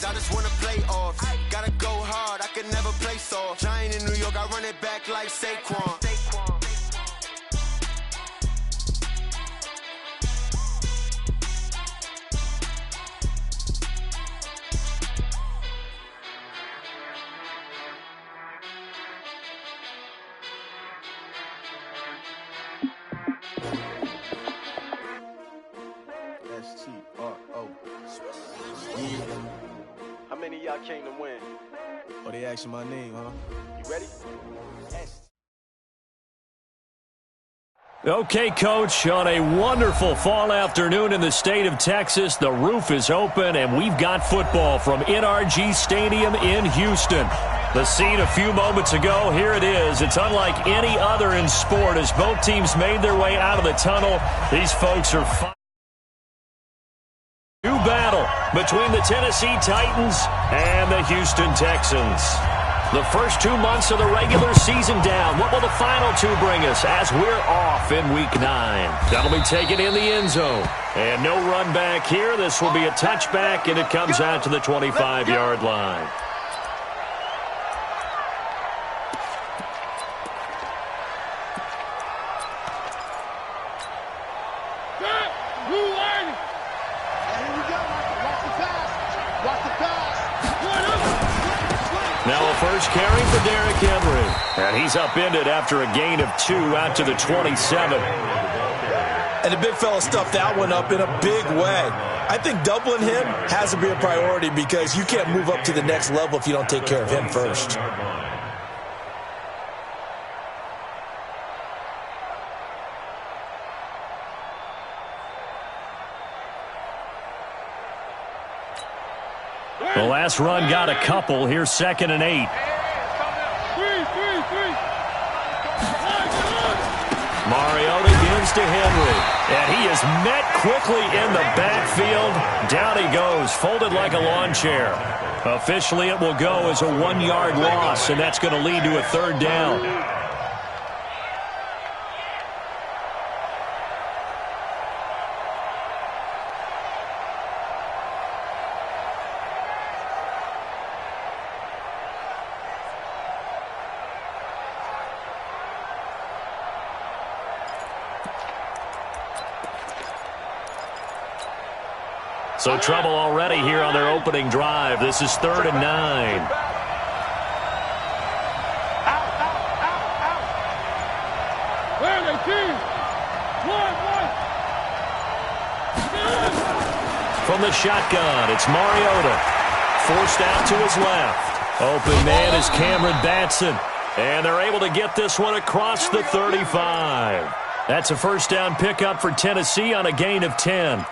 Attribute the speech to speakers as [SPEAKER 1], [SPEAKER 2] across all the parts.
[SPEAKER 1] I just wanna play off. Gotta go hard, I can never play soft. Giant in New York, I run it back like Saquon.
[SPEAKER 2] S-T-R-O.
[SPEAKER 3] How many of y'all came to win?
[SPEAKER 2] Oh, they asking my name, huh?
[SPEAKER 3] You ready?
[SPEAKER 4] Okay, Coach, on a wonderful fall afternoon in the state of Texas, the roof is open, and we've got football from NRG Stadium in Houston. The scene a few moments ago, here it is. It's unlike any other in sport as both teams made their way out of the tunnel. These folks are fighting. New battle between the Tennessee Titans and the Houston Texans. The first 2 months of the regular season down. What will the final two bring us as we're off in Week 9? That'll be taken in the end zone. And no run back here. This will be a touchback, and it comes out to the 25-yard line. Now a first carry for Derrick Henry. And he's upended after a gain of 2 out to the 27.
[SPEAKER 5] And the big fella stuffed that one up in a big way. I think doubling him has to be a priority because you can't move up to the next level if you don't take care of him first.
[SPEAKER 4] The last run got a couple. Here's 2nd and 8. Mariota gives to Henry. And he is met quickly in the backfield. Down he goes, folded like a lawn chair. Officially, it will go as a 1-yard loss, and that's going to lead to a 3rd down. So trouble already here on their opening drive. This is 3rd and 9. From the shotgun, it's Mariota. Forced out to his left. Open man is Cameron Batson. And they're able to get this one across the 35. That's a first down pickup for Tennessee on a gain of 10.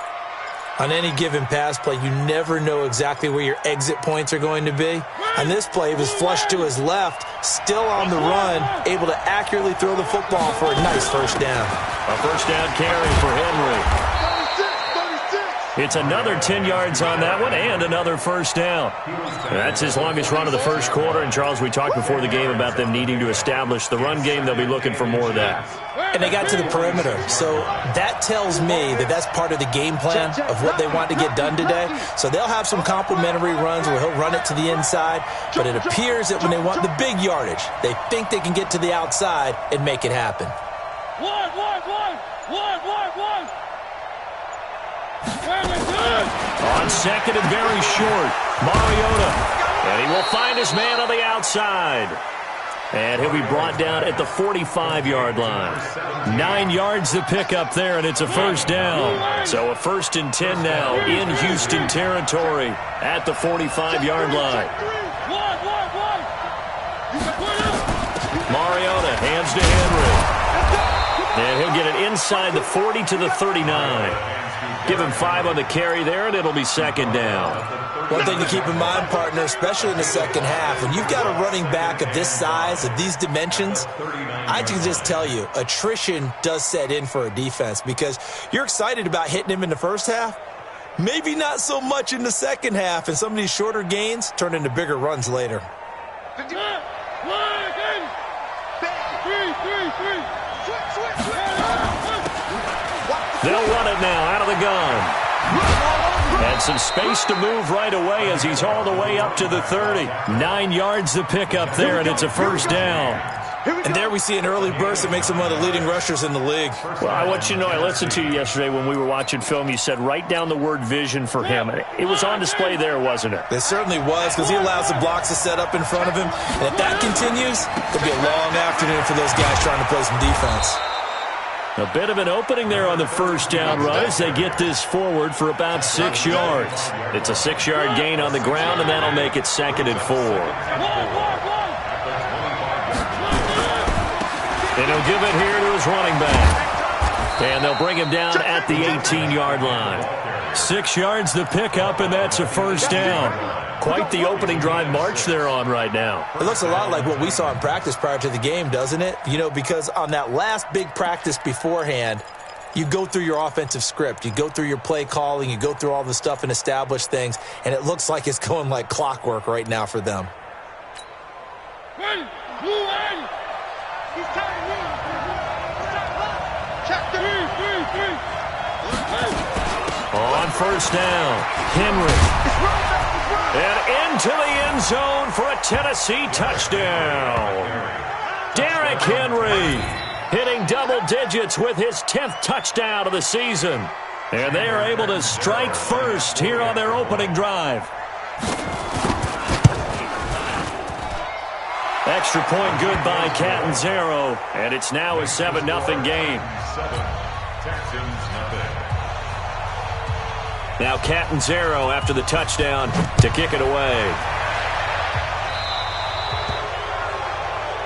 [SPEAKER 5] On any given pass play, you never know exactly where your exit points are going to be. On this play, he was flushed to his left, still on the run, able to accurately throw the football for a nice first down.
[SPEAKER 4] A first down carry for Henry. It's another 10 yards on that one and another first down. That's his longest run of the first quarter. And, Charles, we talked before the game about them needing to establish the run game. They'll be looking for more of that.
[SPEAKER 5] And they got to the perimeter. So that tells me that that's part of the game plan of what they want to get done today. So they'll have some complementary runs where he'll run it to the inside. But it appears that when they want the big yardage, they think they can get to the outside and make it happen.
[SPEAKER 6] One.
[SPEAKER 4] On 2nd and very short, Mariota. And he will find his man on the outside. And he'll be brought down at the 45-yard line. 9 yards to pick up there, and it's a first down. So a 1st and 10 now in Houston territory at the 45-yard line. Mariota hands to Henry. And he'll get it inside the 40 to the 39. Give him 5 on the carry there, and it'll be 2nd down.
[SPEAKER 5] One thing to keep in mind, partner, especially in the second half, when you've got a running back of this size, of these dimensions, I can just tell you, attrition does set in for a defense because you're excited about hitting him in the first half, maybe not so much in the second half, and some of these shorter gains turn into bigger runs later.
[SPEAKER 4] They'll run it now out of the gun. And some space to move right away as he's all the way up to the 30. 9 yards to pick up there, and it's a first down.
[SPEAKER 5] And there we see an early burst that makes him one of the leading rushers in the league.
[SPEAKER 4] Well, I want you to know, I listened to you yesterday when we were watching film. You said write down the word vision for him. It was on display there, wasn't it?
[SPEAKER 5] It certainly was, because he allows the blocks to set up in front of him. And if that continues, it'll be a long afternoon for those guys trying to play some defense.
[SPEAKER 4] A bit of an opening there on the first down run as they get this forward for about 6 yards. It's a 6-yard gain on the ground, and that'll make it 2nd and 4. And he'll give it here to his running back. And they'll bring him down at the 18-yard line. 6 yards to pick up, and that's a first down. Quite the opening drive march they're on right now.
[SPEAKER 5] It looks a lot like what we saw in practice prior to the game, doesn't it? You know, because on that last big practice beforehand, you go through your offensive script. You go through your play calling. You go through all the stuff and establish things. And it looks like it's going like clockwork right now for them.
[SPEAKER 4] On first down, Henry. And into the end zone for a Tennessee touchdown. Derrick Henry hitting double digits with his 10th touchdown of the season. And they are able to strike first here on their opening drive. Extra point good by Catanzaro, and it's now a 7-0 game. Now Catanzaro after the touchdown to kick it away.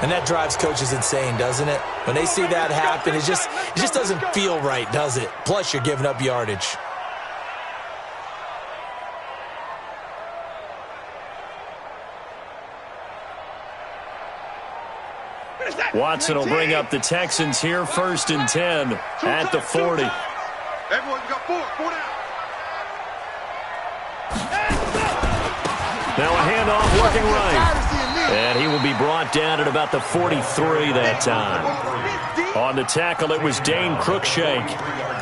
[SPEAKER 5] And that drives coaches insane, doesn't it? When they see that happen, it just doesn't feel right, does it? Plus, you're giving up yardage.
[SPEAKER 4] Watson will bring up the Texans here, 1st and 10 at the 40.
[SPEAKER 3] Everyone got four down.
[SPEAKER 4] Now a handoff working right. And he will be brought down at about the 43 that time. On the tackle, it was Dane Cruikshank.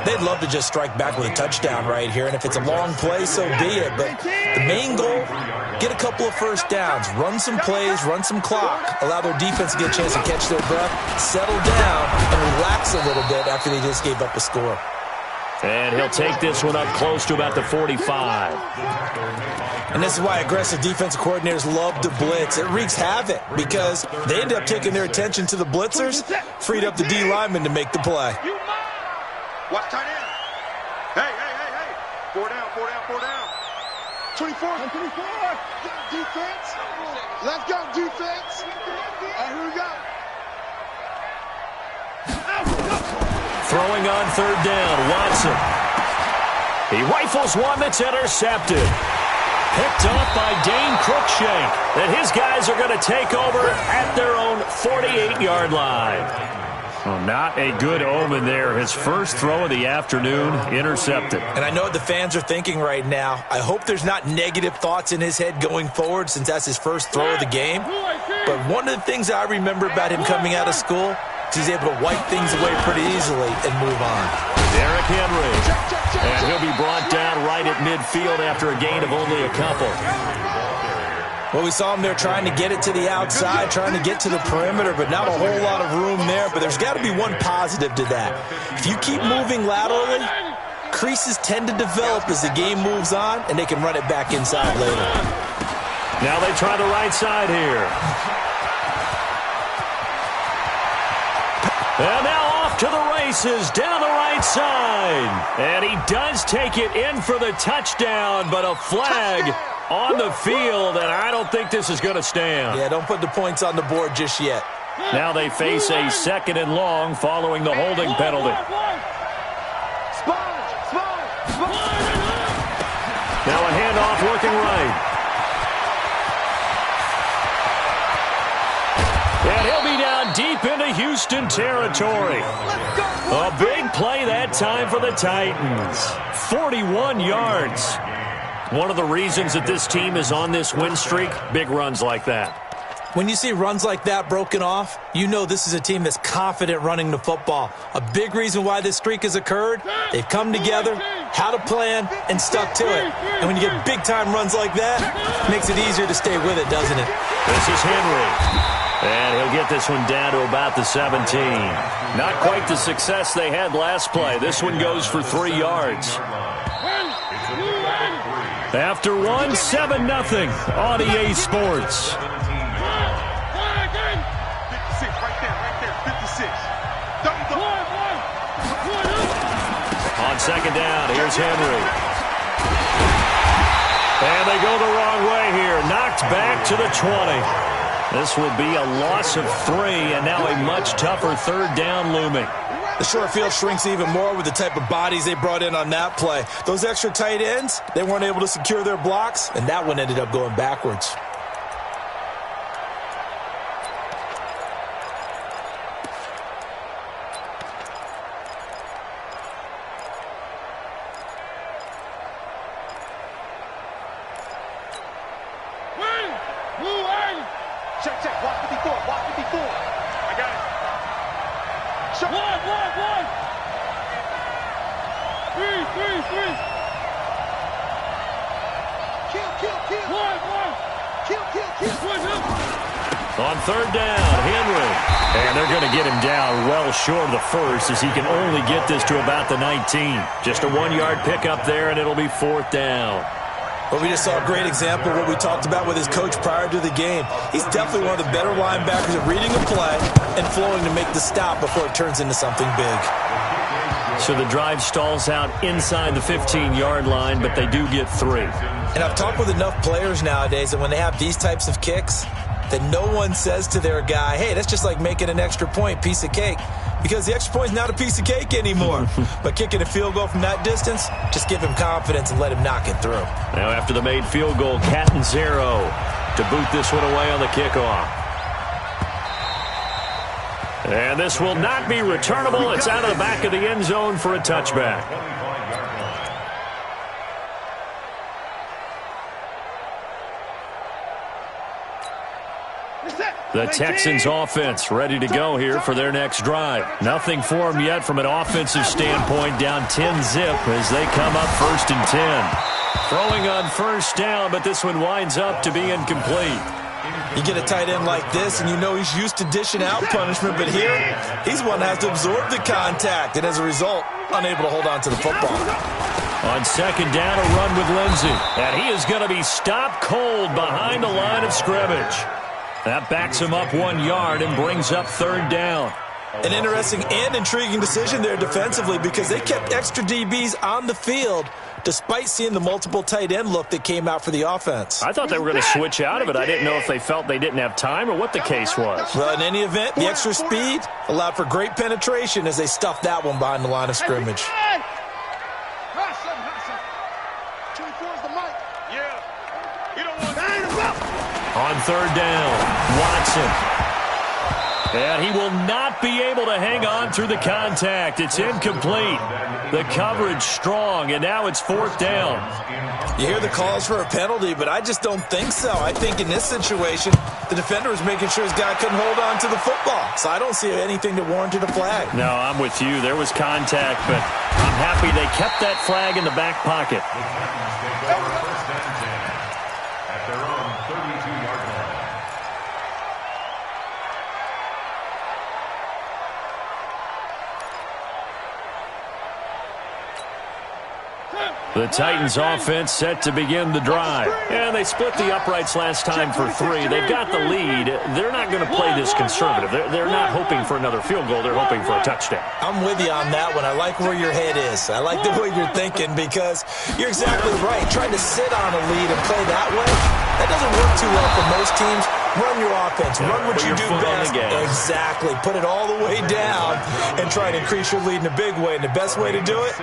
[SPEAKER 5] They'd love to just strike back with a touchdown right here, and if it's a long play, so be it. But the main goal, get a couple of first downs, run some plays, run some clock, allow their defense to get a chance to catch their breath, settle down, and relax a little bit after they just gave up a score.
[SPEAKER 4] And he'll take this one up close to about the 45.
[SPEAKER 5] And this is why aggressive defensive coordinators love to blitz. It wreaks havoc because they end up taking their attention to the blitzers, freed up the D lineman to make the play.
[SPEAKER 3] Watch tight end. Hey. 4 down. 24. Defense. Let's go, defense. All right, here we go.
[SPEAKER 4] Throwing on 3rd down, Watson. He rifles one that's intercepted. Picked off by Dane Cruikshank. And his guys are going to take over at their own 48-yard line. Well, not a good omen there. His first throw of the afternoon intercepted.
[SPEAKER 5] And I know what the fans are thinking right now. I hope there's not negative thoughts in his head going forward since that's his first throw of the game. But one of the things I remember about him coming out of school is he's able to wipe things away pretty easily and move on.
[SPEAKER 4] Derrick Henry. And he'll be brought down right at midfield after a gain of only a couple.
[SPEAKER 5] Well, we saw him there trying to get it to the outside, trying to get to the perimeter, but not a whole lot of room there. But there's got to be one positive to that. If you keep moving laterally, creases tend to develop as the game moves on, and they can run it back inside later.
[SPEAKER 4] Now they try the right side here. And now off to the races, down the right side. And he does take it in for the touchdown, but a flag on the field, and I don't think this is going to stand.
[SPEAKER 5] Yeah, don't put the points on the board just yet.
[SPEAKER 4] Now they face a 2nd and long following the holding penalty. Now a handoff working right. And he'll be down deep into Houston territory. A big play that time for the Titans. 41 yards. One of the reasons that this team is on this win streak, big runs like that.
[SPEAKER 5] When you see runs like that broken off, you know this is a team that's confident running the football. A big reason why this streak has occurred, they've come together, had a plan, and stuck to it. And when you get big-time runs like that, it makes it easier to stay with it, doesn't it?
[SPEAKER 4] This is Henry. And he'll get this one down to about the 17. Not quite the success they had last play. This one goes for 3 yards. After 1, 7-0 on EA Sports.
[SPEAKER 3] 56, right there, 56.
[SPEAKER 4] On second down, here's Henry. And they go the wrong way here. Knocked back to the 20. This will be a loss of 3, and now a much tougher third down looming.
[SPEAKER 5] The short field shrinks even more with the type of bodies they brought in on that play. Those extra tight ends, they weren't able to secure their blocks, and that one ended up going backwards.
[SPEAKER 3] Check, block 54, block 54. I got it. Shut one. 3. Kill.
[SPEAKER 4] On third down, Henry. And they're going to get him down well short of the first as he can only get this to about the 19. Just a 1-yard pickup there, and it'll be 4th down.
[SPEAKER 5] Well, we just saw a great example of what we talked about with his coach prior to the game. He's definitely one of the better linebackers at reading a play and flowing to make the stop before it turns into something big.
[SPEAKER 4] So the drive stalls out inside the 15-yard line, but they do get 3.
[SPEAKER 5] And I've talked with enough players nowadays that when they have these types of kicks, that no one says to their guy, hey, that's just like making an extra point, piece of cake. Because the extra point is not a piece of cake anymore. But kicking a field goal from that distance, just give him confidence and let him knock it through.
[SPEAKER 4] Now after the made field goal, Catanzaro to boot this one away on the kickoff. And this will not be returnable. It's out of the back of the end zone for a touchback. The Texans offense ready to go here for their next drive. Nothing for them yet from an offensive standpoint, down 10-zip as they come up 1st and 10. Throwing on first down, but this one winds up to be incomplete.
[SPEAKER 5] You get a tight end like this, and you know he's used to dishing out punishment, but here, he's one that has to absorb the contact, and as a result, unable to hold on to the football.
[SPEAKER 4] On second down, a run with Lindsey. And he is going to be stopped cold behind the line of scrimmage. That backs him up 1 yard and brings up 3rd down.
[SPEAKER 5] An interesting and intriguing decision there defensively because they kept extra DBs on the field despite seeing the multiple tight end look that came out for the offense.
[SPEAKER 4] I thought they were going to switch out of it. I didn't know if they felt they didn't have time or what the case was.
[SPEAKER 5] Well, in any event, the extra speed allowed for great penetration as they stuffed that one behind the line of scrimmage.
[SPEAKER 4] On third down, Watson. And he will not be able to hang on through the contact. It's incomplete. The coverage strong, and now it's 4th down.
[SPEAKER 5] You hear the calls for a penalty, but I just don't think so. I think in this situation, the defender was making sure his guy couldn't hold on to the football. So I don't see anything that warranted a flag.
[SPEAKER 4] No, I'm with you. There was contact, but I'm happy they kept that flag in the back pocket. The Titans offense set to begin the drive. And they split the uprights last time for 3. They've got the lead. They're not going to play this conservative. They're not hoping for another field goal. They're hoping for a touchdown.
[SPEAKER 5] I'm with you on that one. I like where your head is. I like the way you're thinking because you're exactly right. Trying to sit on a lead and play that way, that doesn't work too well for most teams. Run your offense. Run what you do best. Exactly. Put it all the way down and try to increase your lead in a big way. And the best way to do it,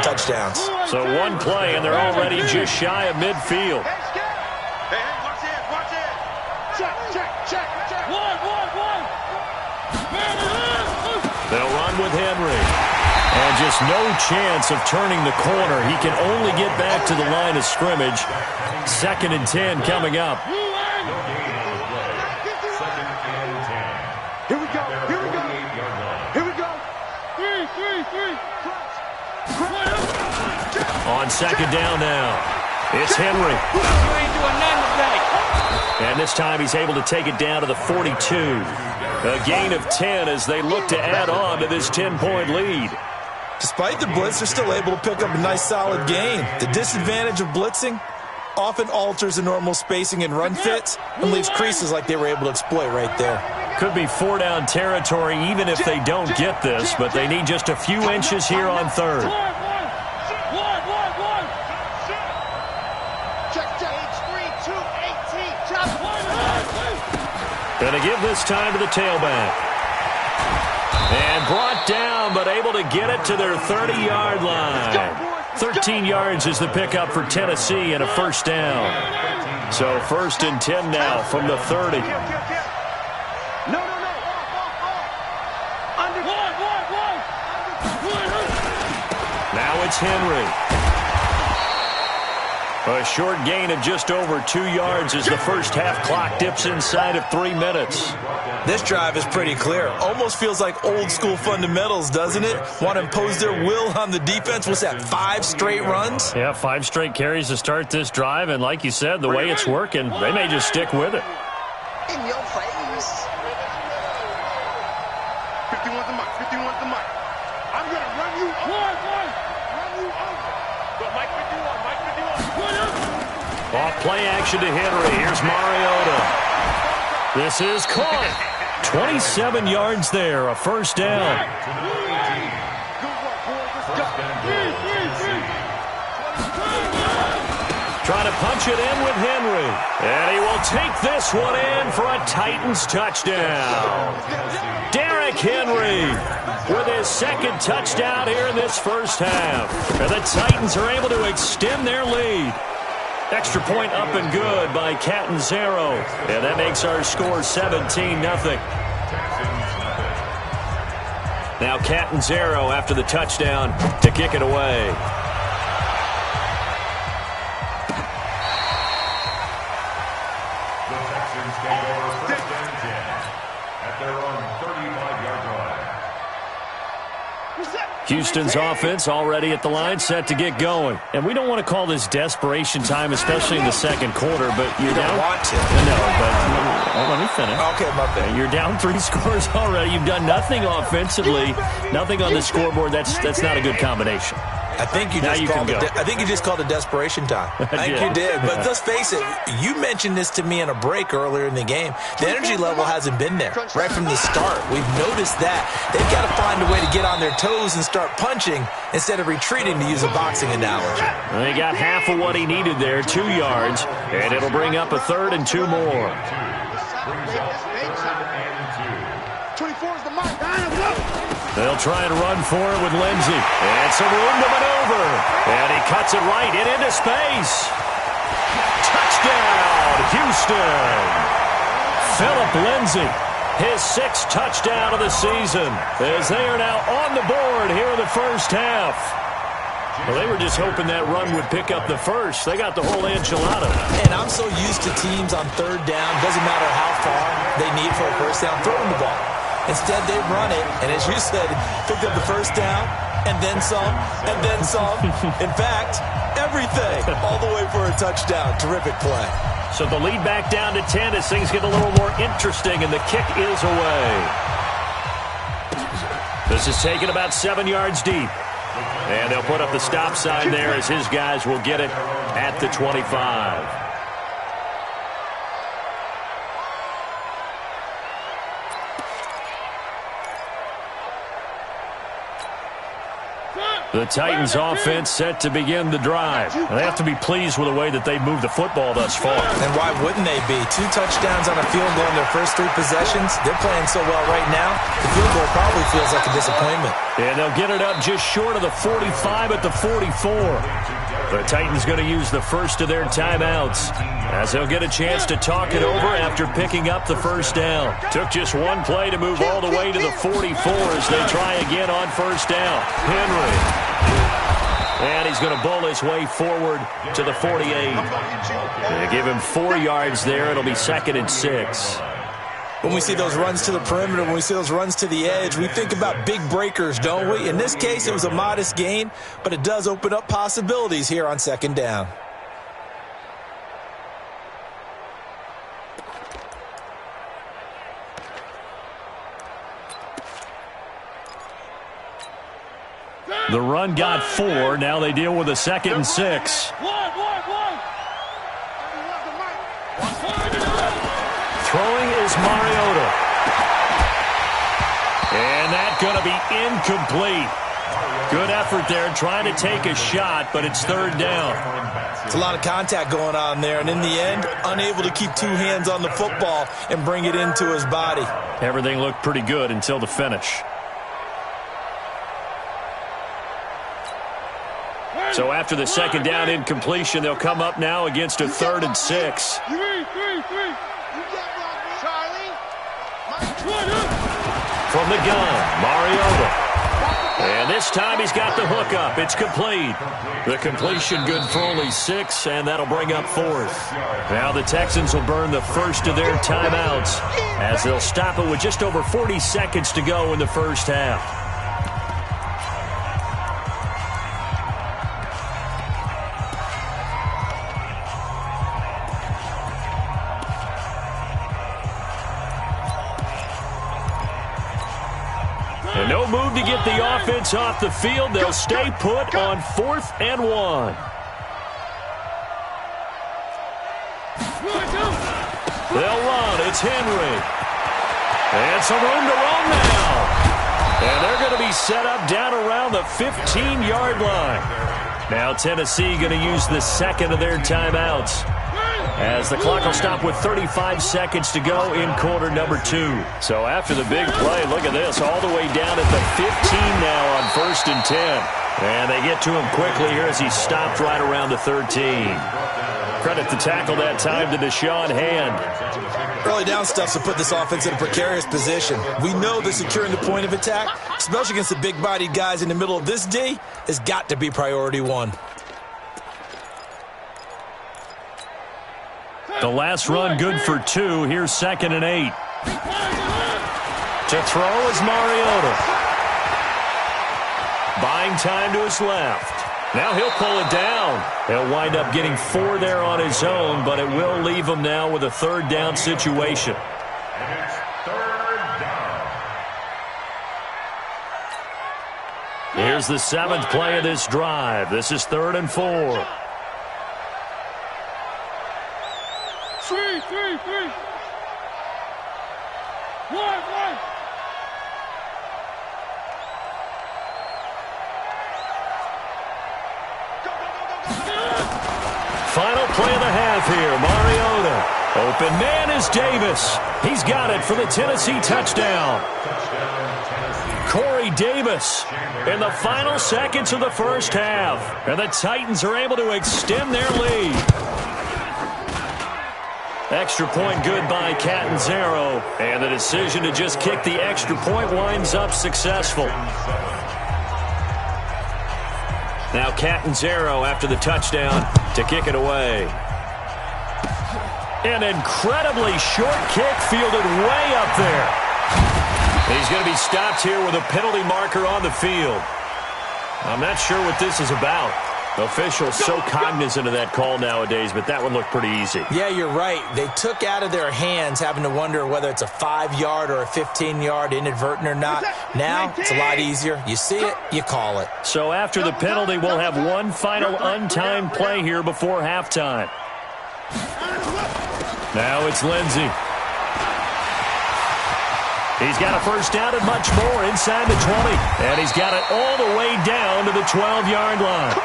[SPEAKER 5] touchdowns.
[SPEAKER 4] So one play, and they're already just shy of midfield.
[SPEAKER 3] Hey, watch it. Check. One.
[SPEAKER 4] They'll run with Henry. And just no chance of turning the corner. He can only get back to the line of scrimmage. 2nd and 10 coming up. On second down now, it's Henry.
[SPEAKER 3] You ain't doing nothing today.
[SPEAKER 4] And this time he's able to take it down to the 42. A gain of 10 as they look to add on to this 10-point lead.
[SPEAKER 5] Despite the blitz, they're still able to pick up a nice solid gain. The disadvantage of blitzing often alters the normal spacing and run fits and leaves creases like they were able to exploit right there.
[SPEAKER 4] Could be 4-down territory even if they don't get this, but they need just a few inches here on third. Going to give this time to the tailback. And brought down, but able to get it to their 30-yard line. 13 yards is the pickup for Tennessee and a first down. So 1st and 10 now from the 30. Now it's Henry. A short gain of just over 2 yards as the first half clock dips inside of 3 minutes.
[SPEAKER 5] This drive is pretty clear. Almost feels like old school fundamentals, doesn't it? Want to impose their will on the defense. What's that, 5 straight runs?
[SPEAKER 4] Yeah, 5 straight carries to start this drive. And like you said, the way it's working, they may just stick with it.
[SPEAKER 1] In your face.
[SPEAKER 3] 51's the mark. 51's the mark. I'm going to run you over. Run you over. Go, Mike 51. Mike 51.
[SPEAKER 4] Off play action to Henry. Here's Mariota. This is caught. 27 yards there, a first down. Trying to punch it in with Henry. And he will take this one in for a Titans touchdown. Derrick Henry with his second touchdown here in this first half. And the Titans are able to extend their lead. Extra point up and good by Catanzaro. And that makes our score 17-0. Now Catanzaro after the touchdown to kick it away. Houston's offense already at the line, set to get going. And we don't want to call this desperation time, especially in the second quarter, but you're
[SPEAKER 5] You
[SPEAKER 4] down.
[SPEAKER 5] don't want to.
[SPEAKER 4] No, but let me finish.
[SPEAKER 5] Okay, my bad.
[SPEAKER 4] You're down 3 scores already. You've done nothing offensively, nothing on the scoreboard. That's not a good combination.
[SPEAKER 5] I think you
[SPEAKER 4] Now
[SPEAKER 5] just
[SPEAKER 4] you
[SPEAKER 5] called
[SPEAKER 4] can
[SPEAKER 5] it.
[SPEAKER 4] go.
[SPEAKER 5] I think you just called it desperation time. I think you did. But let's face it. You mentioned this to me in a break earlier in the game. The energy level hasn't been there right from the start. We've noticed that they've got to find a way to get on their toes and start punching instead of retreating, to use a boxing analogy.
[SPEAKER 4] Well, he got half of what he needed there, 2 yards, and it'll bring up a 3rd and 2 more.
[SPEAKER 3] 24's the mark.
[SPEAKER 4] They'll try and run for it with Lindsey. And some room to maneuver. And he cuts it right into space. Touchdown, Houston. Philip Lindsey, his 6th touchdown of the season, as they are now on the board here in the first half. Well, they were just hoping that run would pick up the first. They got the whole enchilada.
[SPEAKER 5] And I'm so used to teams on 3rd down, doesn't matter how far they need for a first down, throw them the ball. Instead, they run it, and as you said, picked up the first down, and then some, and then some. In fact, everything, all the way for a touchdown. Terrific play.
[SPEAKER 4] So the lead back down to 10 as things get a little more interesting, and the kick is away. This is taken about 7 yards deep. And they'll put up the stop sign there as his guys will get it at the 25. The Titans offense set to begin the drive. They have to be pleased with the way that they've moved the football thus far.
[SPEAKER 5] And why wouldn't they be? 2 touchdowns on a field goal in their first 3 possessions. They're playing so well right now, the field goal probably feels like a disappointment.
[SPEAKER 4] And they'll get it up just short of the 45 at the 44. The Titans going to use the first of their timeouts as they'll get a chance to talk it over after picking up the first down. Took just 1 play to move all the way to the 44 as they try again on first down. Henry. And he's going to bowl his way forward to the 48. They give him 4 yards there. It'll be 2nd and 6.
[SPEAKER 5] When we see those runs to the perimeter, when we see those runs to the edge, we think about big breakers, don't we? In this case, it was a modest gain, but it does open up possibilities here on second down.
[SPEAKER 4] The run got 4. Now they deal with a 2nd and 6. Throwing is Mariota. And that's going to be incomplete. Good effort there trying to take a shot, but it's 3rd down.
[SPEAKER 5] It's a lot of contact going on there, and in the end, unable to keep 2 hands on the football and bring it into his body.
[SPEAKER 4] Everything looked pretty good until the finish. So after the 2nd down incompletion, they'll come up now against a 3rd and 6. From the gun, Mariota. And this time he's got the hook up. It's complete. The completion good for only 6, and that'll bring up 4th. Now the Texans will burn the first of their timeouts as they'll stop it with just over 40 seconds to go in the first half. And no move to get the offense off the field. They'll stay put on 4th and 1. They'll run. It's Henry. And some room to run now. And they're going to be set up down around the 15-yard line. Now Tennessee going to use the 2nd of their timeouts, as the clock will stop with 35 seconds to go in quarter number 2. So after the big play, look at this, all the way down at the 15 now on 1st and 10. And they get to him quickly here as he stopped right around the 13. Credit the tackle that time to Deshaun Hand.
[SPEAKER 5] Early down stuff to put this offense in a precarious position. We know that securing the point of attack, especially against the big-bodied guys in the middle of this D, has got to be priority 1.
[SPEAKER 4] The last run good for 2. Here's 2nd and 8. To throw is Mariota. Buying time to his left. Now he'll pull it down. He'll wind up getting 4 there on his own, but it will leave him now with a 3rd down situation.
[SPEAKER 3] And it's 3rd down.
[SPEAKER 4] Here's the 7th play of this drive. This is 3rd and 4.
[SPEAKER 3] 3. 1.
[SPEAKER 4] Final play of the half here. Mariota. Open man is Davis. He's got it for the Tennessee touchdown. Corey Davis in the final seconds of the first half. And the Titans are able to extend their lead. Extra point good by Catanzaro. And the decision to just kick the extra point winds up successful. Now Catanzaro after the touchdown to kick it away. An incredibly short kick fielded way up there. He's going to be stopped here with a penalty marker on the field. I'm not sure what this is about. Officials so cognizant of that call nowadays, but that one looked pretty easy.
[SPEAKER 5] Yeah, you're right. They took out of their hands having to wonder whether it's a 5-yard or a 15-yard inadvertent or not. Now, it's a lot easier. You see it, you call it.
[SPEAKER 4] So after the penalty, we'll have one final untimed play here before halftime. Now it's Lindsey. He's got a first down and much more inside the 20. And he's got it all the way down to the 12-yard line.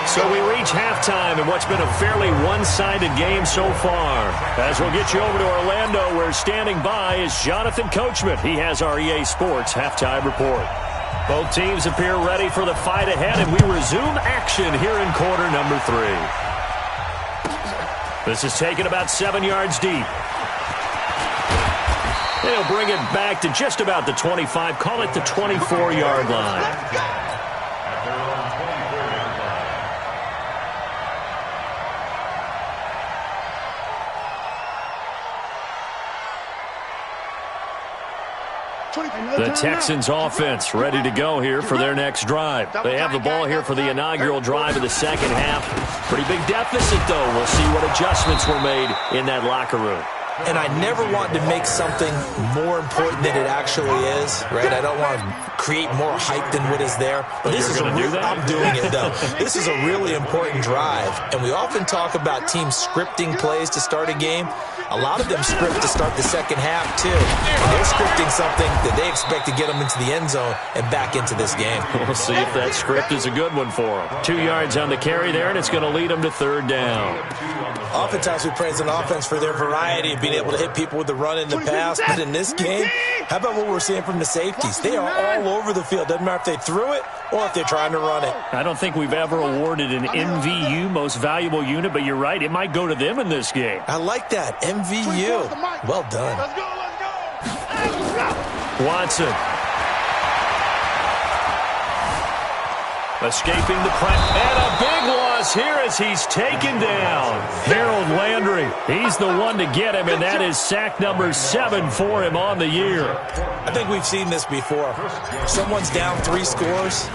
[SPEAKER 4] So we reach halftime in what's been a fairly one-sided game so far. As we'll get you over to Orlando, where standing by is Jonathan Coachman. He has our EA Sports halftime report. Both teams appear ready for the fight ahead, and we resume action here in quarter number 3. This is taken about 7 yards deep. They'll bring it back to just about the 25, call it the 24-yard line. The Texans offense ready to go here for their next drive. They have the ball here for the inaugural drive of the second half. Pretty big deficit, though. We'll see what adjustments were made in that locker room.
[SPEAKER 5] And I never want to make something more important than it actually is, right? I don't want to create more hype than what is there. But this is I'm doing it, though. This is a really important drive. And we often talk about teams scripting plays to start a game. A lot of them script to start the second half, too. They're scripting something that they expect to get them into the end zone and back into this game.
[SPEAKER 4] We'll see if that script is a good one for them. 2 yards on the carry there, and it's going to lead them to third down.
[SPEAKER 5] Oftentimes we praise an offense for their variety of being able to hit people with the run and the pass. But in this game, how about what we're seeing from the safeties? They are all over the field. Doesn't matter if they threw it or if they're trying to run it.
[SPEAKER 4] I don't think we've ever awarded an MVU, most valuable unit, but you're right. It might go to them in this game.
[SPEAKER 5] I like that. MVU. Well done.
[SPEAKER 3] Let's go.
[SPEAKER 4] Watson. Escaping the press. And a big loss here as he's taken down. Harold Landry. He's the one to get him, and that is sack number 7 for him on the year.
[SPEAKER 5] I think we've seen this before. Someone's down 3 scores.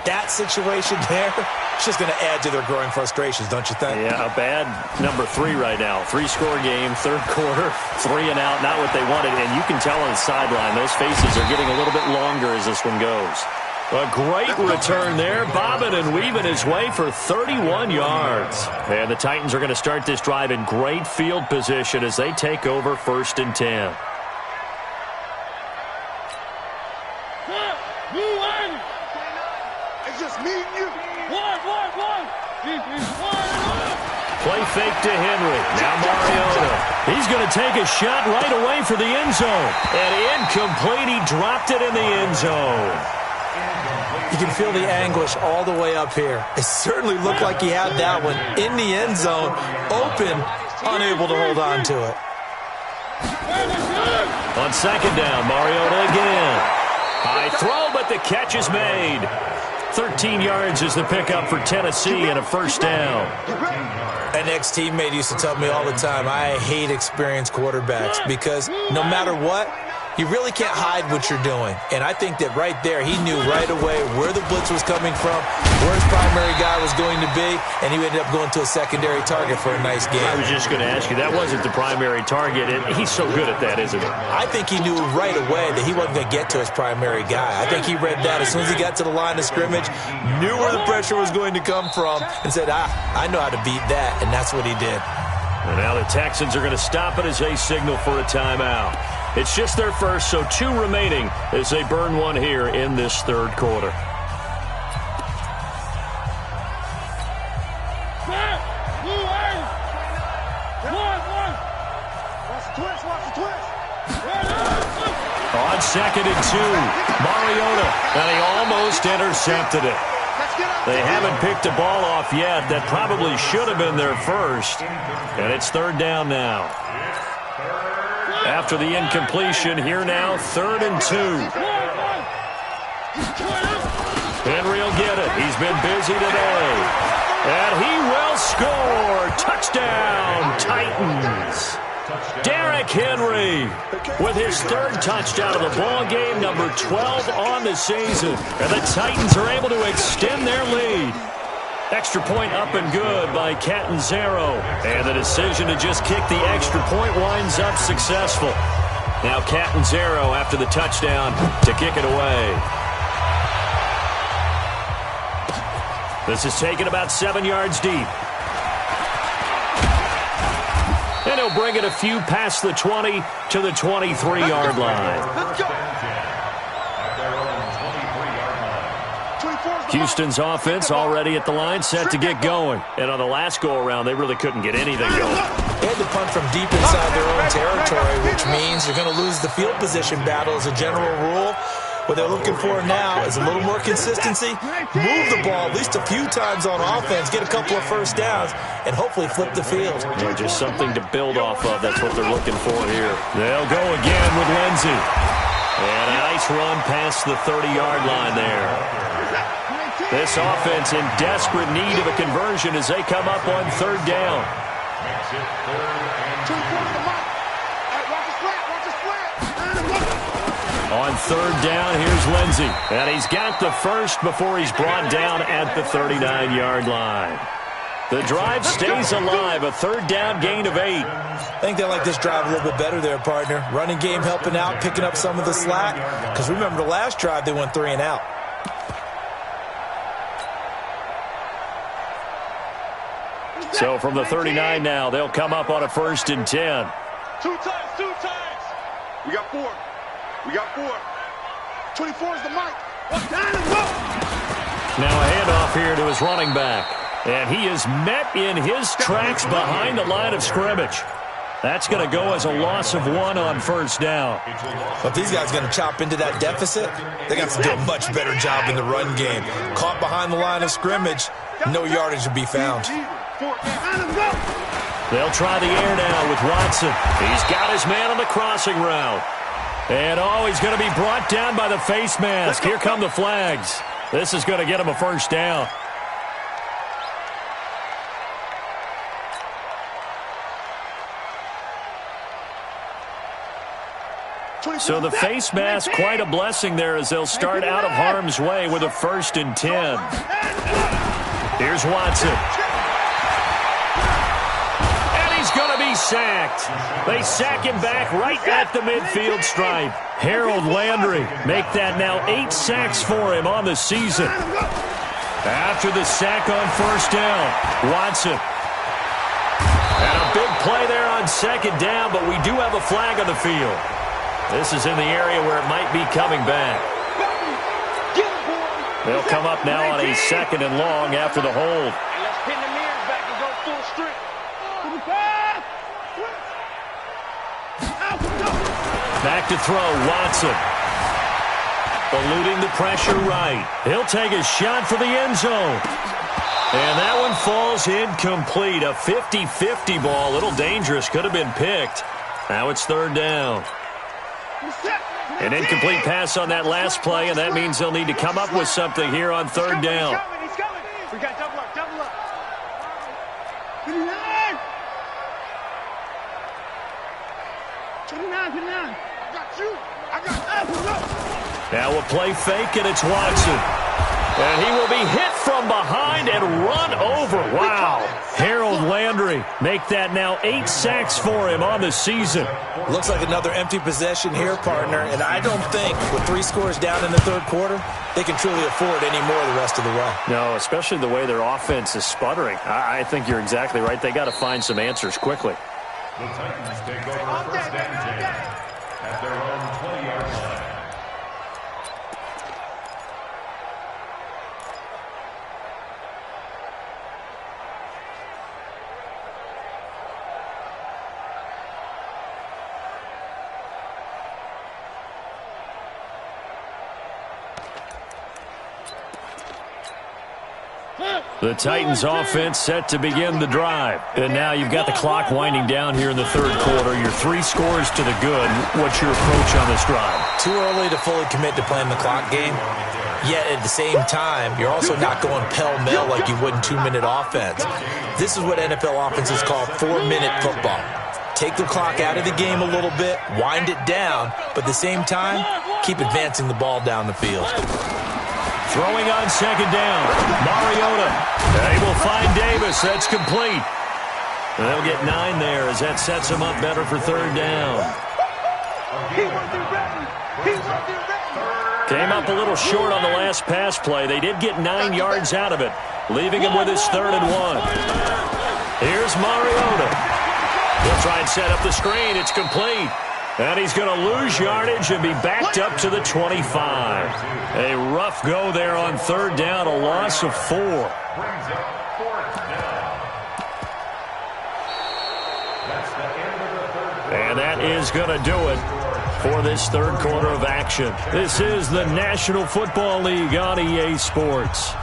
[SPEAKER 5] That situation there, it's just going to add to their growing frustrations, don't you think?
[SPEAKER 4] Yeah, a bad number 3 right now. 3-score game, third quarter, 3 and out, not what they wanted. And you can tell on the sideline, those faces are getting a little bit longer as this one goes. A great return there, bobbing and weaving his way for 31 yards. And the Titans are going to start this drive in great field position as they take over 1st and 10.
[SPEAKER 3] It's just me and you.
[SPEAKER 4] Play fake to Henry. Now Mariota. He's going to take a shot right away for the end zone. And incomplete. He dropped it in the end zone.
[SPEAKER 5] You can feel the anguish all the way up here. It certainly looked like he had that one in the end zone, open, unable to hold on to it.
[SPEAKER 4] On second down, Mariota again. High throw, but the catch is made. 13 yards is the pickup for Tennessee and a first down.
[SPEAKER 5] An ex-teammate used to tell me all the time, I hate experienced quarterbacks because no matter what, you really can't hide what you're doing. And I think that right there, he knew right away where the blitz was coming from, where his primary guy was going to be, and he ended up going to a secondary target for a nice game.
[SPEAKER 4] I was just going to ask you, that wasn't the primary target, and he's so good at that, isn't he?
[SPEAKER 5] I think he knew right away that he wasn't going to get to his primary guy. I think he read that as soon as he got to the line of scrimmage, knew where the pressure was going to come from, and said, I know how to beat that, and that's what he did.
[SPEAKER 4] And now the Texans are going to stop it as they signal for a timeout. It's just their first, so 2 remaining as they burn one here in this third quarter. On 2nd and 2, Mariota, and he almost intercepted it. They haven't picked a ball off yet. That probably should have been their first. And it's third down now. After the incompletion, here now, 3rd and 2. Henry will get it. He's been busy today. And he will score. Touchdown, Titans. Derrick Henry with his 3rd touchdown of the ball game, number 12 on the season. And the Titans are able to extend their lead. Extra point up and good by Catanzaro. And the decision to just kick the extra point winds up successful. Now Catanzaro after the touchdown to kick it away. This is taken about 7 yards deep. And he'll bring it a few past the 20 to the 23-yard line. Houston's offense already at the line, set to get going. And on the last go-around, they really couldn't get anything going.
[SPEAKER 5] They had to punt from deep inside their own territory, which means you're going to lose the field position battle as a general rule. What they're looking for now is a little more consistency, move the ball at least a few times on offense, get a couple of first downs, and hopefully flip the field.
[SPEAKER 4] Yeah, just something to build off of. That's what they're looking for here. They'll go again with Lindsey. And a nice run past the 30-yard line there. This offense in desperate need of a conversion as they come up on 3rd down. On third down, here's Lindsey. And he's got the first before he's brought down at the 39-yard line. The drive stays alive, a third down gain of 8.
[SPEAKER 5] I think they like this drive a little bit better there, partner. Running game helping out, picking up some of the slack. Because remember, the last drive, they went 3 and out.
[SPEAKER 4] So from the 39 now, they'll come up on a 1st and 10.
[SPEAKER 3] 2 times. We got 4. 24 is the mic.
[SPEAKER 4] Now a handoff here to his running back. And he is met in his tracks behind the line of scrimmage. That's going to go as a loss of 1 on 1st down.
[SPEAKER 5] But these guys going to chop into that deficit. They got to do a much better job in the run game. Caught behind the line of scrimmage, no yardage to be found.
[SPEAKER 4] They'll try the air now with Watson. He's got his man on the crossing route. And, he's going to be brought down by the face mask. Here come the flags. This is going to get him a 1st down. So the face mask, quite a blessing there as they'll start out of harm's way with a 1st and 10. Here's Watson. Going to be sacked. They sack him back right at the midfield stripe. Harold Landry make that now 8 sacks for him on the season. After the sack on 1st down, Watson. And a big play there on 2nd down, but we do have a flag on the field. This is in the area where it might be coming back. They'll come up now on a 2nd and long after the hold.
[SPEAKER 3] Let's pin the mirrors back and go full strip.
[SPEAKER 4] Back to throw, Watson. Eluding the pressure right. He'll take a shot for the end zone. And that one falls incomplete. A 50-50 ball. A little dangerous. Could have been picked. Now it's 3rd down. An incomplete pass on that last play, and that means they'll need to come up with something here on 3rd down.
[SPEAKER 3] He's coming. We got double up.
[SPEAKER 4] Now a play fake, and it's Watson. And he will be hit from behind and run over. Wow. Harold Landry make that now 8 sacks for him on the season.
[SPEAKER 5] Looks like another empty possession here, partner. And I don't think with 3 scores down in the 3rd quarter, they can truly afford any more the rest of the way.
[SPEAKER 4] No, especially the way their offense is sputtering. I think you're exactly right. They got to find some answers quickly.
[SPEAKER 6] The Titans take over 1st and 10 at their own 20-yard line.
[SPEAKER 4] The Titans offense set to begin the drive. And now you've got the clock winding down here in the 3rd quarter. You're 3 scores to the good. What's your approach on this drive?
[SPEAKER 5] Too early to fully commit to playing the clock game. Yet at the same time, you're also not going pell-mell like you would in 2-minute offense. This is what NFL offenses call 4-minute football. Take the clock out of the game a little bit, wind it down, but at the same time, keep advancing the ball down the field.
[SPEAKER 4] Throwing on 2nd down. Mariota. They will find Davis. That's complete. And they'll get 9 there as that sets them up better for 3rd down. Came up a little short on the last pass play. They did get 9 yards out of it, leaving him with his 3rd and 1. Here's Mariota. He'll try and set up the screen. It's complete. And he's going to lose yardage and be backed up to the 25. A rough go there on 3rd down, a loss of 4. And that is going to do it for this 3rd quarter of action. This is the National Football League on EA Sports.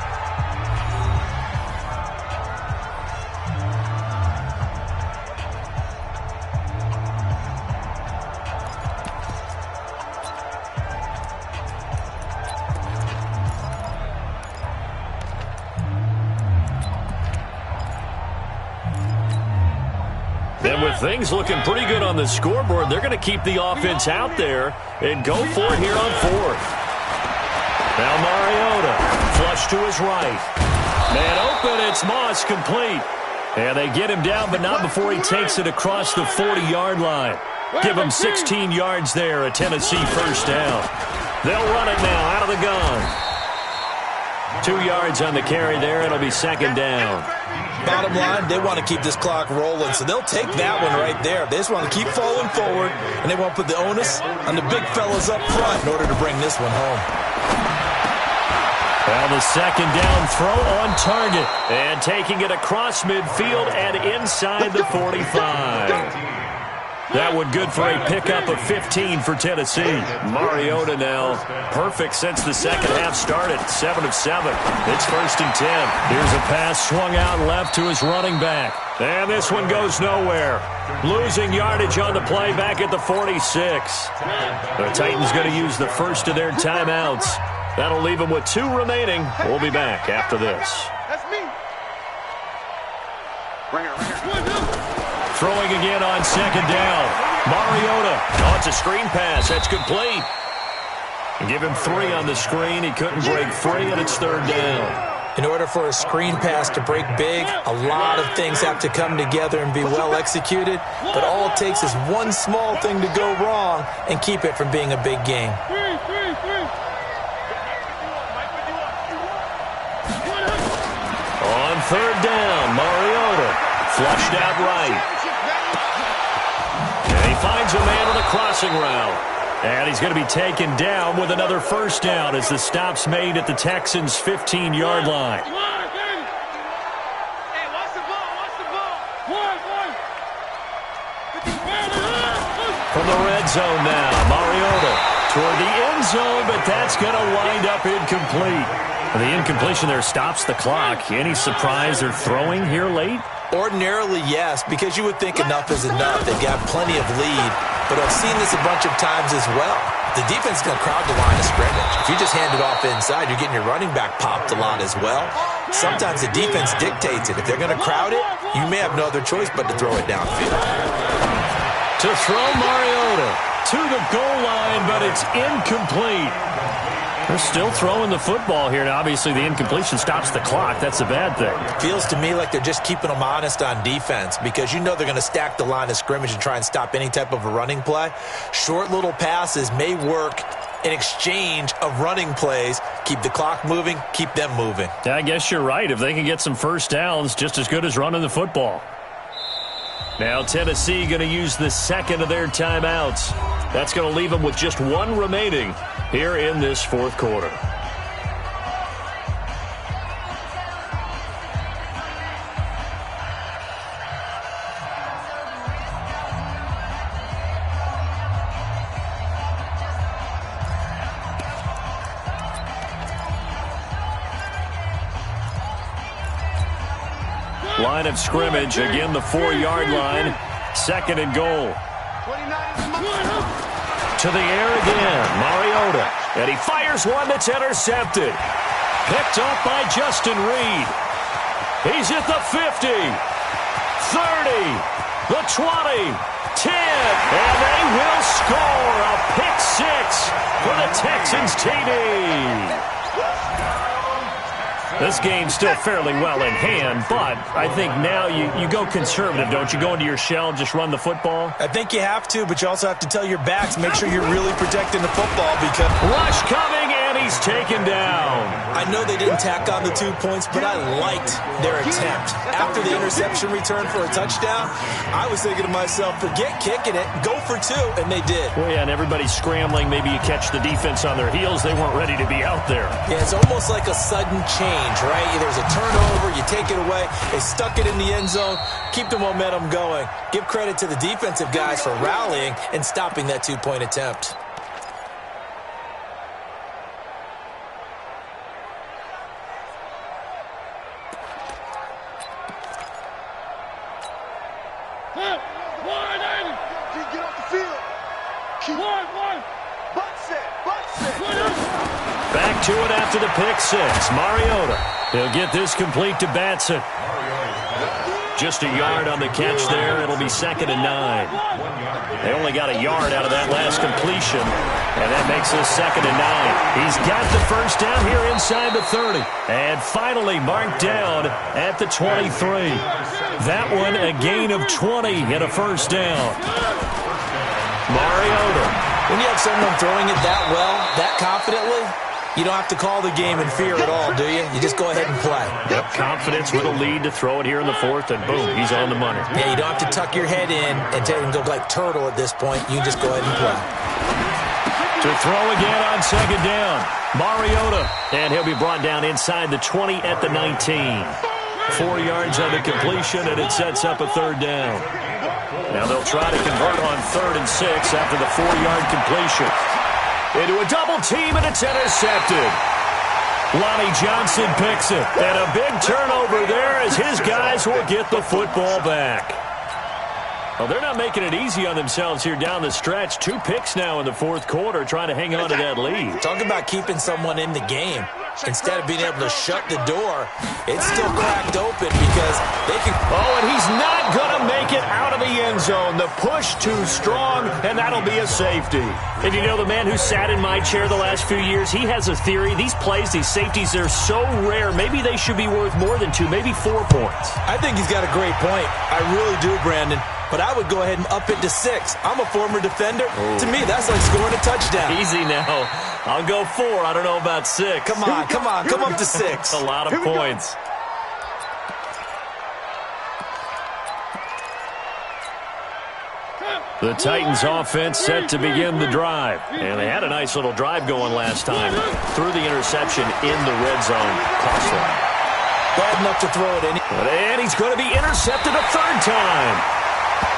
[SPEAKER 4] Things looking pretty good on the scoreboard. They're going to keep the offense out there and go for it here on fourth. Now Mariota, flush to his right. Man open, it's Moss, complete. And they get him down, but not before he takes it across the 40-yard line. Give him 16 yards there, a Tennessee first down. They'll run it now out of the gun. 2 yards on the carry there. It'll be second down.
[SPEAKER 5] Bottom line, they want to keep this clock rolling, so they'll take that one right there. They just want to keep falling forward, and they want to put the onus on the big fellas up front in order to bring this one home.
[SPEAKER 4] Well, the second down throw on target, and taking it across midfield and inside the 45. That one good for a pickup of 15 for Tennessee. Mariota now perfect since the second half started. 7 of 7. It's first and 10. Here's a pass swung out left to his running back. And this one goes nowhere. Losing yardage on the play back at the 46. The Titans going to use the first of their timeouts. That'll leave them with 2 remaining. We'll be back after this.
[SPEAKER 3] That's me. Ringer.
[SPEAKER 4] Throwing again on second down. Mariota. Oh, it's a screen pass. That's complete. Give him 3 on the screen. He couldn't break free, and it's third down.
[SPEAKER 5] In order for a screen pass to break big, a lot of things have to come together and be well executed. But all it takes is one small thing to go wrong and keep it from being a big game.
[SPEAKER 4] On third down, Mariota. Flushed out right. And he finds a man on a crossing route. And he's going to be taken down with another first down as the stop's made at the Texans' 15-yard line. From the red zone now, Mariota toward the end zone, but that's going to wind up incomplete. The incompletion there stops the clock. Any surprise they're throwing here late?
[SPEAKER 5] Ordinarily, yes, because you would think enough is enough. They've got plenty of lead, but I've seen this a bunch of times as well. The defense is going to crowd the line of scrimmage. If you just hand it off inside, you're getting your running back popped a lot as well. Sometimes the defense dictates it. If they're going to crowd it, you may have no other choice but to throw it downfield.
[SPEAKER 4] To throw Mariota to the goal line, but it's incomplete. They're still throwing the football here. Now, obviously, the incompletion stops the clock. That's a bad thing.
[SPEAKER 5] Feels to me like they're just keeping them honest on defense because you know they're going to stack the line of scrimmage and try and stop any type of a running play. Short little passes may work in exchange of running plays. Keep the clock moving, keep them moving.
[SPEAKER 4] I guess you're right. If they can get some first downs, just as good as running the football. Now Tennessee going to use the second of their timeouts. That's going to leave them with just 1 remaining here in this fourth quarter. Line of scrimmage, again the 4-yard line. Second and goal. To the air again, Mariota. And he fires one that's intercepted. Picked off by Justin Reed. He's at the 50, 30, the 20, 10, and they will score a pick 6 for the Texans TD. This game's still fairly well in hand, but I think now you go conservative, don't you? Go into your shell, just run the football?
[SPEAKER 5] I think you have to, but you also have to tell your backs, make sure you're really protecting the football because...
[SPEAKER 4] Rush coming, and he's taken down.
[SPEAKER 5] I know they didn't tack on the 2 points, but I liked their attempt. After the interception return for a touchdown, I was thinking to myself, forget kicking it, go for 2, and they did.
[SPEAKER 4] Well, yeah, and everybody's scrambling. Maybe you catch the defense on their heels. They weren't ready to be out there.
[SPEAKER 5] Yeah, it's almost like a sudden change, right? There's a turnover, you take it away, they stuck it in the end zone, keep the momentum going. Give credit to the defensive guys for rallying and stopping that 2-point attempt.
[SPEAKER 3] Get off the field.
[SPEAKER 4] Back to it after the pick 6. Mariota. He'll get this complete to Batson. Just a yard on the catch there. It'll be 2nd and 9. They only got a yard out of that last completion, and that makes this 2nd and 9. He's got the first down here inside the 30. And finally marked down at the 23. That one a gain of 20 and a first down. Mariota.
[SPEAKER 5] When you have someone throwing it that well, that confidently, you don't have to call the game in fear at all, do you? You just go ahead and play.
[SPEAKER 4] Yep, confidence with a lead to throw it here in the 4th, and boom, he's on the money.
[SPEAKER 5] Yeah, you don't have to tuck your head in and go like turtle at this point. You can just go ahead and play.
[SPEAKER 4] To throw again on 2nd down, Mariota, and he'll be brought down inside the 20 at the 19. 4 yards on the completion, and it sets up a 3rd down. Now they'll try to convert on 3rd and 6 after the 4-yard completion. Into a double team, and it's intercepted. Lonnie Johnson picks it, and a big turnover there as his guys will get the football back. Well, they're not making it easy on themselves here down the stretch. 2 picks now in the 4th quarter, trying to hang on to that lead.
[SPEAKER 5] Talk about keeping someone in the game. Instead of being able to shut the door, it's still cracked open because they can...
[SPEAKER 4] Oh, and he's not going to make it out of the end zone. The push too strong, and that'll be a safety. And you know, the man who sat in my chair the last few years, he has a theory. These plays, these safeties, they're so rare. Maybe they should be worth more than 2, maybe 4 points.
[SPEAKER 5] I think he's got a great point. I really do, Brandon. But I would go ahead and up it to 6. I'm a former defender. Ooh. To me, that's like scoring a touchdown.
[SPEAKER 4] Easy now. I'll go 4. I don't know about 6.
[SPEAKER 5] Come on. Come up to 6.
[SPEAKER 4] A lot of points. The Titans offense set to begin the drive. And they had a nice little drive going last time. Threw the interception in the red zone. Costly.
[SPEAKER 5] Bad enough to throw it in.
[SPEAKER 4] And he's going to be intercepted a 3rd time.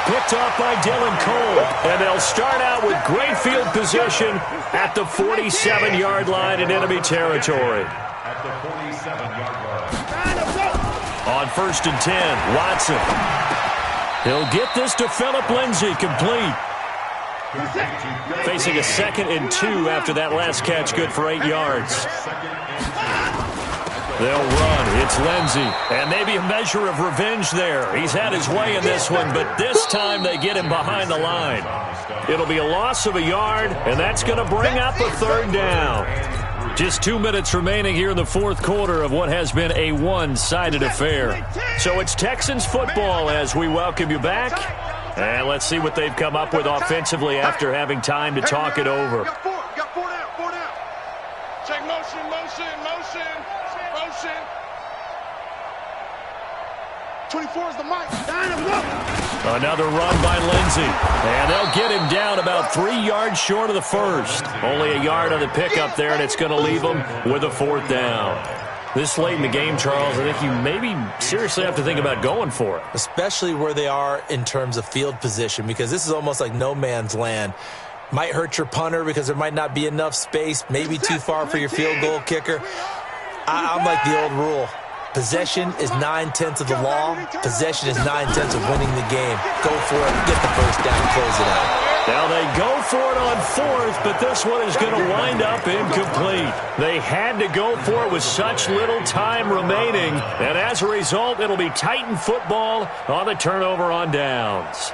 [SPEAKER 4] Picked off by Dylan Cole. And they'll start out with great field position at the 47-yard line in enemy territory.
[SPEAKER 6] At the 47-yard line.
[SPEAKER 4] On 1st and 10, Watson. He'll get this to Phillip Lindsay, complete. Facing a 2nd and 2 after that last catch, good for 8 yards. They'll run. It's Lindsay. And maybe a measure of revenge there. He's had his way in this one, but this time they get him behind the line. It'll be a loss of a yard, and that's going to bring up a 3rd down. Just 2 minutes remaining here in the 4th quarter of what has been a one-sided affair. So it's Texans football as we welcome you back. And let's see what they've come up with offensively after having time to talk it over.
[SPEAKER 3] Got 4 down. Check motion. 24 is the mic.
[SPEAKER 4] Another run by Lindsay. And they'll get him down about 3 yards short of the 1st. Only a yard on the pickup there, and it's going to leave them with a 4th down. This late in the game, Charles, I think you maybe seriously have to think about going for it.
[SPEAKER 5] Especially where they are in terms of field position, because this is almost like no man's land. Might hurt your punter because there might not be enough space, maybe too far for your field goal kicker. I'm like the old rule. Possession is 9/10 of the law. Possession is 9/10 of winning the game. Go for it, get the first down, close it out.
[SPEAKER 4] Now they go for it on 4th, but this one is going to wind up incomplete. They had to go for it with such little time remaining, and as a result, it'll be Titan football on the turnover on downs.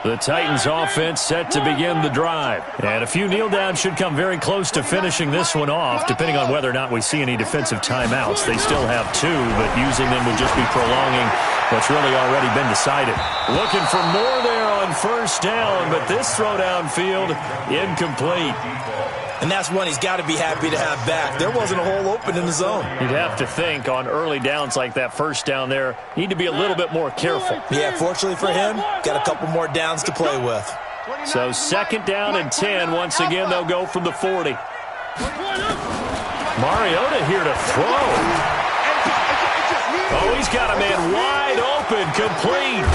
[SPEAKER 4] The Titans offense set to begin the drive. And a few kneel downs should come very close to finishing this one off, depending on whether or not we see any defensive timeouts. They still have 2, but using them would just be prolonging what's really already been decided. Looking for more there on 1st down, but this throw downfield incomplete.
[SPEAKER 5] And that's one he's got to be happy to have back. There wasn't a hole open in the zone.
[SPEAKER 4] You'd have to think on early downs like that 1st down there, need to be a little bit more careful.
[SPEAKER 5] Yeah, fortunately for him, got a couple more downs to play with.
[SPEAKER 4] So 2nd down and 10. Once again, they'll go from the 40. Mariota here to throw. Oh, he's got a man wide open, complete.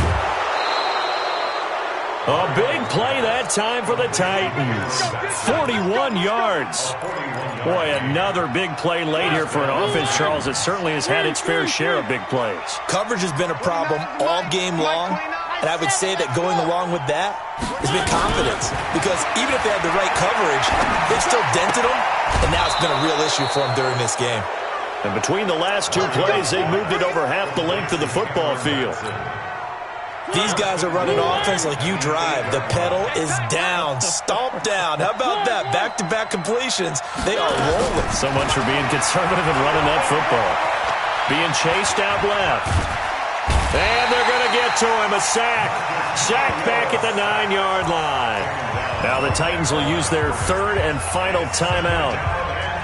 [SPEAKER 4] A big play that time for the Titans. 41 yards. Boy, another big play late here for an offense, Charles, that certainly has had its fair share of big plays.
[SPEAKER 5] Coverage has been a problem all game long, and I would say that going along with that has been confidence. Because even if they had the right coverage, they've still dented them, and now it's been a real issue for them during this game.
[SPEAKER 4] And between the last two plays, they moved it over half the length of the football field.
[SPEAKER 5] These guys are running offense like you drive. The pedal is down, stomped down. How about that? Back-to-back completions. They are rolling.
[SPEAKER 4] So much for being conservative and running that football. Being chased out left. And they're going to get to him. A sack. Sack back at the 9-yard line. Now the Titans will use their third and final timeout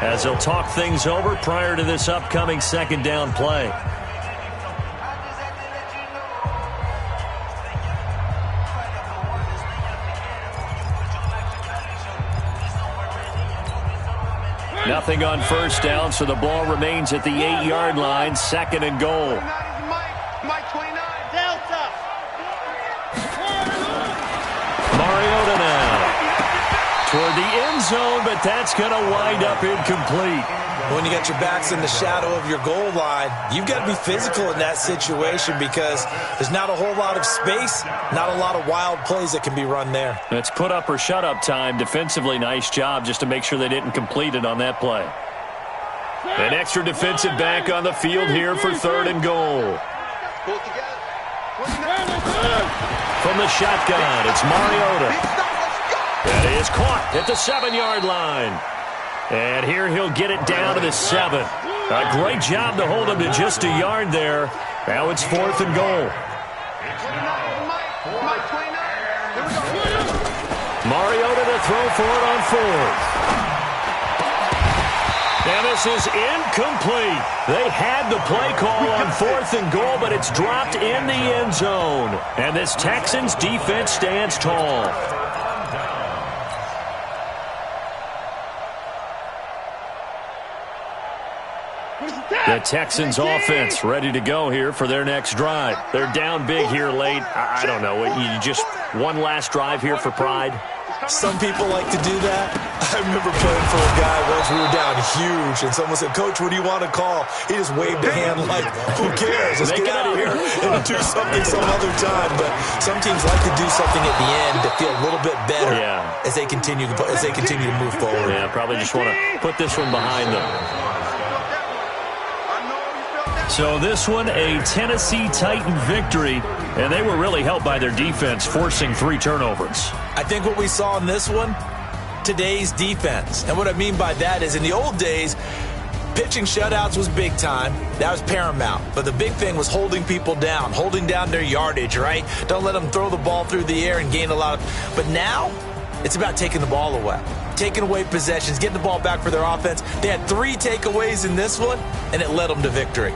[SPEAKER 4] as they'll talk things over prior to this upcoming second down play. Nothing on first down, so the ball remains at the 8-yard line, 2nd and goal. Mariota now toward the end zone, but that's going to wind up incomplete.
[SPEAKER 5] When you got your backs in the shadow of your goal line, you've got to be physical in that situation because there's not a whole lot of space, not a lot of wild plays that can be run there.
[SPEAKER 4] It's put up or shut up time. Defensively, nice job just to make sure they didn't complete it on that play. An extra defensive back on the field here for 3rd and goal. From the shotgun, it's Mariota. That is caught at the 7-yard line. And here he'll get it down to the 7. A great job to hold him to just a yard there. Now it's 4th and goal. Mariota to throw for it on 4th. And this is incomplete. They had the play call on 4th and goal, but it's dropped in the end zone. And this Texans defense stands tall. The Texans offense ready to go here for their next drive. They're down big here late. I don't know. You just one last drive here for pride?
[SPEAKER 5] Some people like to do that. I remember playing for a guy once. We were down huge, and someone said, "Coach, what do you want to call?" He just waved a hand like, "Who cares? Let's get out of here and do something some other time." But some teams like to do something at the end to feel a little bit better as they continue to move forward.
[SPEAKER 4] Yeah, probably just want to put this one behind them. So this one, a Tennessee Titan victory, and they were really helped by their defense, forcing 3 turnovers.
[SPEAKER 5] I think what we saw in this one, today's defense. And what I mean by that is in the old days, pitching shutouts was big time. That was paramount. But the big thing was holding people down, holding down their yardage, right? Don't let them throw the ball through the air and gain a lot of... But now, it's about taking the ball away. Taking away possessions, getting the ball back for their offense. They had 3 takeaways in this one, and it led them to victory.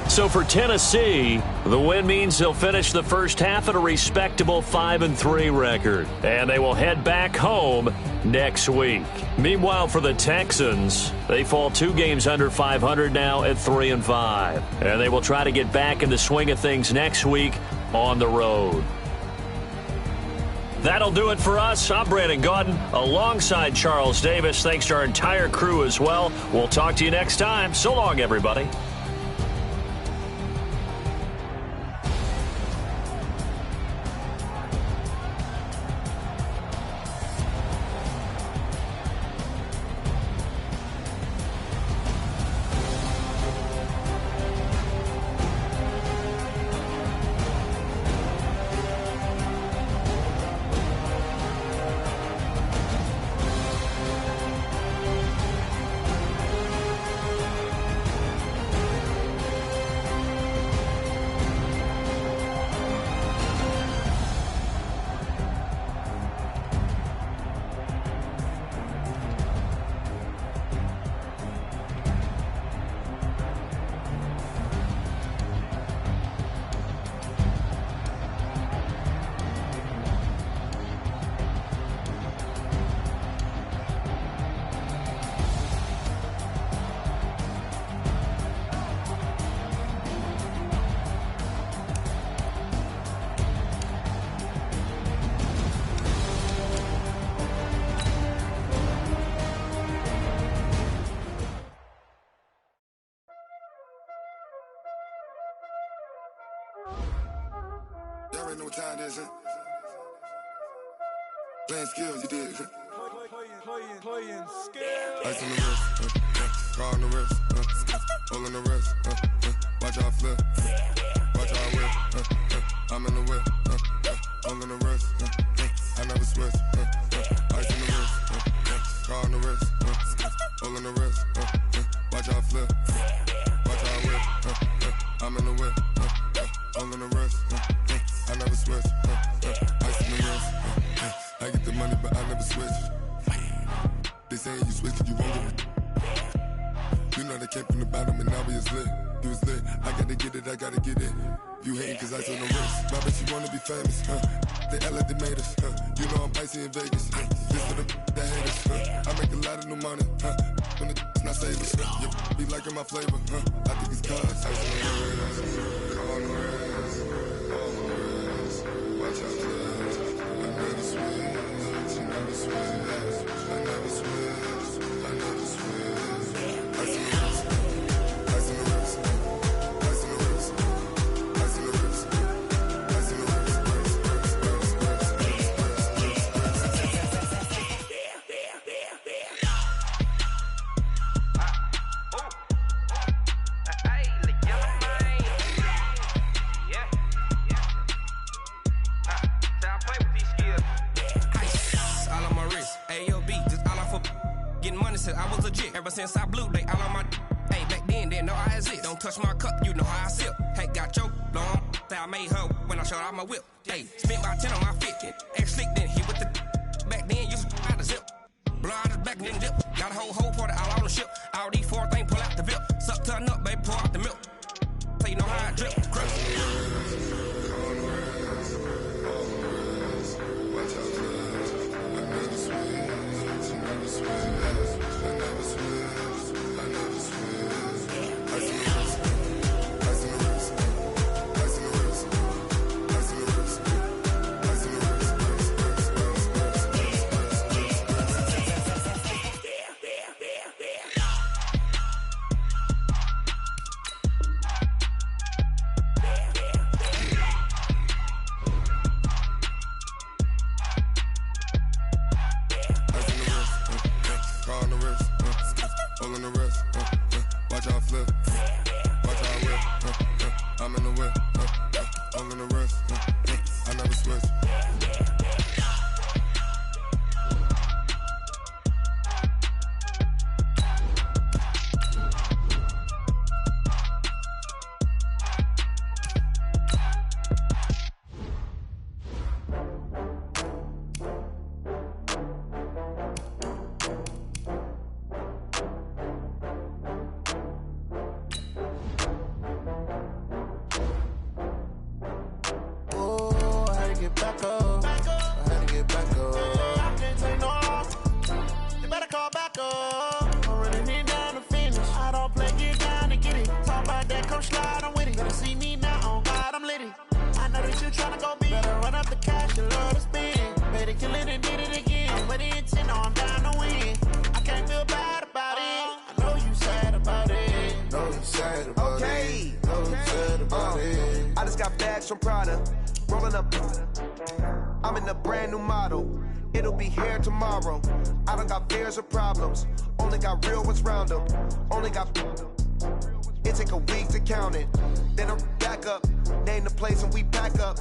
[SPEAKER 4] So for Tennessee, the win means they'll finish the first half at a respectable 5-3 record. And they will head back home next week. Meanwhile, for the Texans, they fall 2 games under 500 now at 3-5. And they will try to get back in the swing of things next week on the road. That'll do it for us. I'm Brandon Gaudin alongside Charles Davis. Thanks to our entire crew as well. We'll talk to you next time. So long, everybody.
[SPEAKER 7] already know what time it is, huh? Playing skills, you did.
[SPEAKER 8] Playing skills.
[SPEAKER 7] Ice on the wrist, car on the wrist, all on the wrist, watch how I flip, watch how I whip, I'm in the whip, all on the wrist, I never switch, ice on the wrist, car on the wrist, all on the wrist, watch how I flip, watch how I whip, I'm in the whip, all on the wrist, I never switch, ice on the wrist, I get the money but I never switch. They saying you switch and you won't get it. You know they came from the bottom and now we is lit. You was lit, I gotta get it, I gotta get it. You hating cause I told no wrist. My bitch, you wanna be famous, They act like they made us, You know I'm icy in Vegas, This for the that hate us, I make a lot of new money, When it's not savers, You be liking my flavor, I think it's cause ice on the wrist, on the wrist, on the wrist. Watch out, cuz I never switch, you never switch. I never switch, I never switch. Ice on the wrist, ice on the wrist, ice on the wrist, ice on the wrist, ice on the wrist,
[SPEAKER 9] I was legit. Ever since I blew, they all on my hey, back then, didn't know I exist. Don't touch my cup, you know how I sip. Hey, got your long that I made her when I showed out my whip. Hey, spent my 10 on my 50. Ex-slick, then hit with the back then, used to out the zip. Blow out his back, then dip. Got a whole party all on the ship. All these 4 things, pull out the VIP. Suck, turn up, baby, pour out the milk. So you know how I drip. Crush.
[SPEAKER 1] I'm in a brand new model. It'll be here tomorrow. I don't got fears or problems. Only got real ones round them. Only got. It take a week to count it. Then I'm back up. Name the place and we pack up.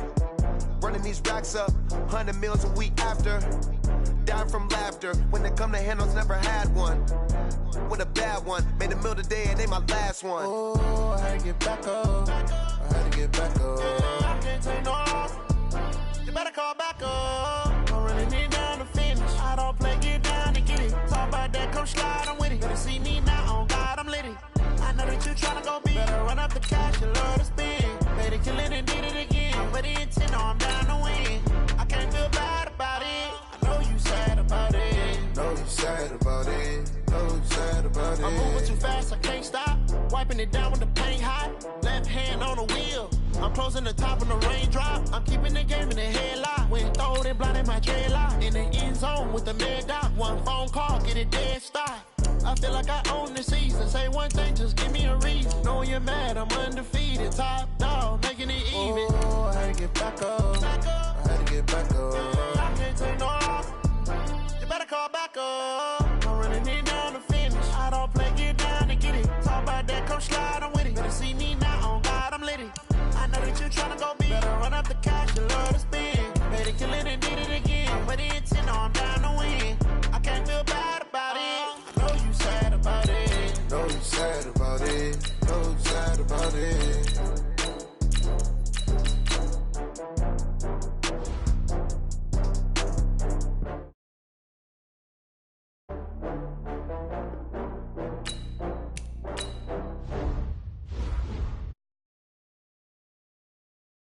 [SPEAKER 1] Running these racks up. 100 meals a week after. Dying from laughter. When it come to handles, never had one. With a bad one. Made a meal today and they my last one.
[SPEAKER 10] Oh, I had to get back up. I had to get back up.
[SPEAKER 3] I can't take no loss. You better call back up. I'm running it down to finish. I don't play, get down to get it. Talk about that, come slide, I'm with it. Better see me now, on God, I'm litty. I know that you tryna go big. Better run up the cash, you love to spend. Better kill it and did it again. I'm with the intent, no, I'm down to win. I can't feel bad about it. I know you sad about it.
[SPEAKER 10] Know you sad about it. Know you sad about it.
[SPEAKER 3] I'm moving too fast, I can't stop. Wiping it down with the paint hot. Left hand on the wheel. I'm closing the top of the raindrop. I'm keeping the game in the headlock. When throwed and blinded my dreadlock. In the end zone with the mad dot. One phone call, get it dead stop. I feel like I own the season. Say one thing, just give me a reason. Knowing you're mad, I'm undefeated. Top dog, making it even.
[SPEAKER 10] Oh, I had to get back up. back up.
[SPEAKER 3] I can't take no loss. You better call back up. I really need down to finish. I don't play, get down and get it. Talk about that, come slide, I'm with it. Better see me now, on God, I'm litty. I know that you tryna go big. Better run up the cash, you love to spend. Better kill it and did it again. But the intent, I'm down to win. I can't feel bad about it. I know you sad about it.
[SPEAKER 10] Know you sad about it. Know you sad about it.